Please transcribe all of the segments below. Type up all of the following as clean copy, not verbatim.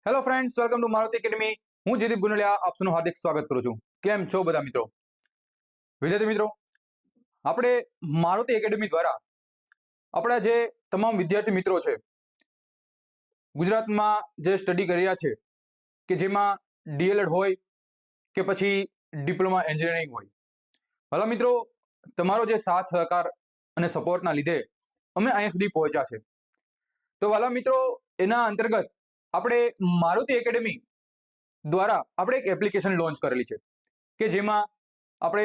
Hello friends, welcome to Maruti academy. હું જયદીપ ગુનલિયા આપનું હાર્દિક સ્વાગત કરું છું। કેમ છો બધા મિત્રો? વિદ્યાર્થી મિત્રો, આપણે મારુતિ એકેડમી દ્વારા આપણા જે તમામ વિદ્યાર્થી મિત્રો છે ગુજરાતમાં જે સ્ટડી કરી રહ્યા છે, કે જેમાં ડીએલએડ હોય કે પછી ડિપ્લોમા એન્જિનિયરિંગ હોય, ભલા મિત્રો તમારો જે સાથ સહકાર અને સપોર્ટના લીધે અમે અહીંયા સુધી પહોંચ્યા છે। તો વાલા મિત્રો, એના અંતર્ગત આપણે મારુતિ એકેડમી દ્વારા આપણે એક એપ્લિકેશન લોન્ચ કરેલી છે, કે જેમાં આપણે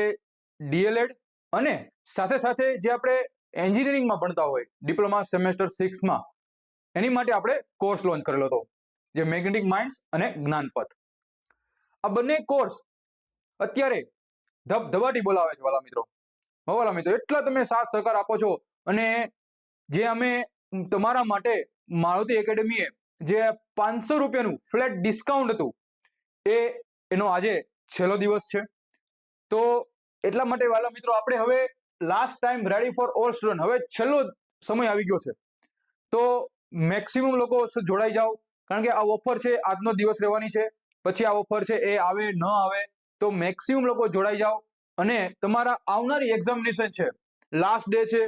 ડીએલએડ અને સાથે સાથે જે આપણે એન્જિનિયરિંગમાં ભણતા હોય ડિપ્લોમા સેમેસ્ટર 6માં એની માટે આપણે કોર્સ લોન્ચ કરેલો હતો, જે મેગ્નેટિક માઇન્ડ્સ અને જ્ઞાનપથ। આ બંને કોર્સ અત્યારે ધબધબાટી બોલાવે છે વાલા મિત્રો। વાલા મિત્રો, એટલા તમે સાથ સહકાર આપો છો, અને જે અમે તમારા માટે મારુતિ એકેડમીએ જે 500 રૂપિયાનું ફ્લેટ ડિસ્કાઉન્ટ હતું એનો આજે છેલ્લો દિવસ છે। તો એટલા માટે વાલા મિત્રો, આપણે હવે last time ready for all student, હવે છેલ્લો સમય આવી ગયો છે। તો મેક્સિમમ લોકો જોડાઈ જાઓ, કારણ કે આ ઓફર છે આજનો દિવસ રહેવાની છે, પછી આ ઓફર છે એ આવે ન આવે, તો મેક્સિમમ લોકો જોડાઈ જાઓ અને તમારા આવનારી એક્ઝામિનેશન છે, લાસ્ટ ડે છે,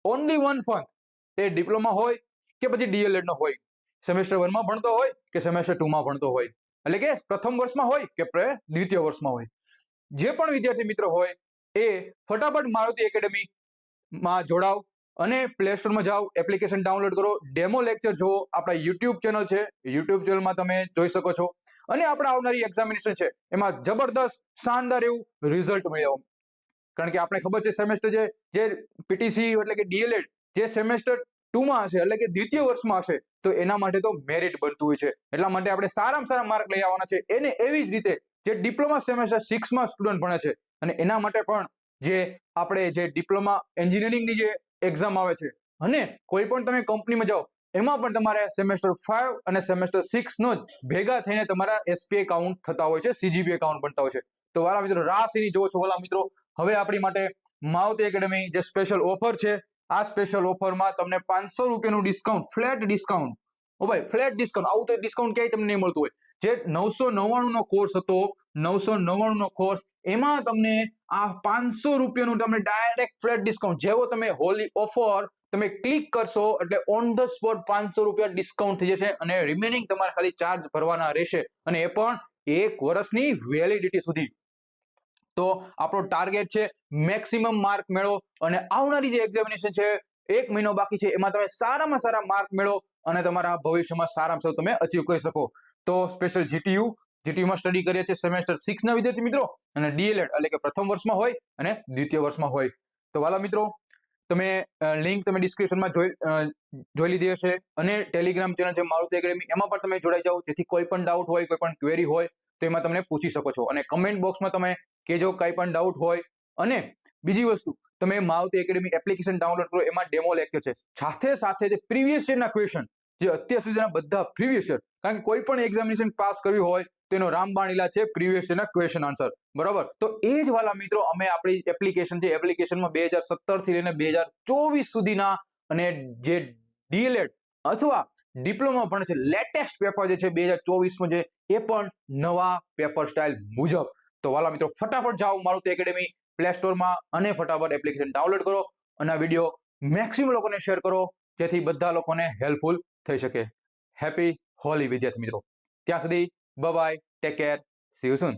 ઓનલી વન ફંડ, એ ડિપ્લોમા હોય કે પછી ડીએલએડ નો હોય, સેમેસ્ટર 1માં ભણતો હોય કે સેમેસ્ટર 2માં ભણતો હોય, એટલે કે પ્રથમ વર્ષમાં હોય કે દ્વિતીય વર્ષમાં હોય, જે પણ વિદ્યાર્થી મિત્રો હોય એ ફટાફટ મારુતિ એકેડમીમાં જોડાઓ અને પ્લે સ્ટોરમાં જાઓ, એપ્લિકેશન ડાઉનલોડ કરો, ડેમો લેક્ચર જુઓ, આપણા યુટ્યુબ ચેનલ છે, યુટ્યુબ ચેનલમાં તમે જોઈ શકો છો, અને આપણા આવનારી એક્ઝામિનેશન છે એમાં જબરદસ્ત શાનદાર એવું રિઝલ્ટ મળ્યું। કારણ કે આપણે ખબર છે સેમેસ્ટર જે પીટીસી એટલે કે ડીએલએડ જે સેમેસ્ટર 2માં હશે, એટલે કે દ્વિતીય વર્ષમાં હશે, તો એના માટે તો મેરિટ બનતું હોય છે, એટલા માટે આપણે સારામાં સારા માર્ક લઈ આવવાના છે। એને એવી જ રીતે જે ડિપ્લોમા સેમેસ્ટર 6માં સ્ટુડન્ટ ભણે છે, અને એના માટે પણ જે આપણે જે ડિપ્લોમા એન્જિનિયરિંગની જે એક્ઝામ આવે છે, અને કોઈ પણ તમે કંપનીમાં જાઓ એમાં પણ તમારે સેમેસ્ટર 5 અને સેમેસ્ટર 6નો જ ભેગા થઈને તમારા એસપીએ કાઉન્ટ થતા હોય છે, સીજીપીએ કાઉન્ટ બનતા હોય છે। તો વાલા મિત્રો, રાહ એની જોવો છો વાલા મિત્રો, હવે આપણી માટે મારુતિ એકેડમી જે સ્પેશિયલ ઓફર છે, આ સ્પેશિયલ ઓફરમાં તમને 500 રૂપિયાનું ડિસ્કાઉન્ટ, ફ્લેટ ડિસ્કાઉન્ટ, ઓ ભાઈ ફ્લેટ ડિસ્કાઉન્ટ, આવું તો ડિસ્કાઉન્ટ ક્યાંય તમને નહીં મળતું હોય। જે 999 નો કોર્સ હતો, 999 નો કોર્સ, એમાં તમને આ 500 રૂપિયાનું તમને ડાયરેક્ટ ફ્લેટ ડિસ્કાઉન્ટ, જેવો તમે હોલી ઓફર તમે ક્લિક કરશો એટલે ઓન ધ સ્પોટ 500 રૂપિયા ડિસ્કાઉન્ટ થઈ જશે, અને રિમેનિંગ તમારે ખાલી ચાર્જ ભરવાના રહેશે, અને એ પણ 1 વર્ષની વેલિડિટી સુધી। તો આપણો ટાર્ગેટ છે મેક્સિમમ માર્ક મેળવો, અને આવનારી જે એક્ઝામિનેશન છે 1 મહિનો બાકી છે, એમાં તમે સારામાં સારા માર્ક મેળવો અને તમારા ભવિષ્યમાં સારામાં સારું તમે અચીવ કરી શકો। તો સ્પેશિયલ જીટીયુમાં સ્ટડી કરીએ છીએ સેમેસ્ટર 6ના વિદ્યાર્થી મિત્રો, અને ડીએલએડ એટલે કે પ્રથમ વર્ષમાં હોય અને દ્વિતીય વર્ષમાં હોય। તો વાલા મિત્રો, તમે લિંક તમે ડિસ્ક્રિપ્શનમાં જોઈ લીધી હશે, અને ટેલિગ્રામ ચેનલ છે મારુતિ એકેડમી, એમાં પણ તમે જોડાઈ જાઓ, જેથી કોઈ પણ ડાઉટ હોય, કોઈ પણ ક્વેરી હોય તો એમાં તમને પૂછી શકો છો, અને કમેન્ટ બોક્સમાં તમે કહેજો કંઈ પણ ડાઉટ હોય। અને બીજી વસ્તુ, તમે મારુતિ એકેડમી એપ્લિકેશન ડાઉનલોડ કરો, એમાં ડેમો લેક્ચર છે, સાથે સાથે જે પ્રીવિયસ યરના ક્વેશ્ચન, જે અત્યાર સુધીના બધા પ્રીવિયસ યર, કારણ કે કોઈ પણ એક્ઝામિનેશન પાસ કરવી હોય તો એનો રામબાણ ઇલાજ છે પ્રીવિયસ યરના ક્વેશ્ચન આન્સર, બરાબર? તો એ જ વાલા મિત્રો, અમે આપણી એપ્લિકેશન છે, એપ્લિકેશનમાં 2017 થી લઈને 2024 સુધીના, અને જે ડીએલએડ અથવા ડિપ્લોમા ભણે છે, લેટેસ્ટ પેપર જે છે 2024માં છે, એ પણ નવા પેપર સ્ટાઇલ મુજબ। તો વાલા મિત્રો, ફટાફટ જાઓ મારુતિ એકેડમી પ્લે સ્ટોરમાં અને ફટાફટ એપ્લિકેશન ડાઉનલોડ કરો, અને આ વિડીયો મેક્સિમમ લોકોને શેર કરો, જેથી બધા લોકોને હેલ્પફુલ થઈ શકે। હેપી હોલી વિદ્યાર્થી મિત્રો, ત્યાં સુધી bye bye, take care, C you soon.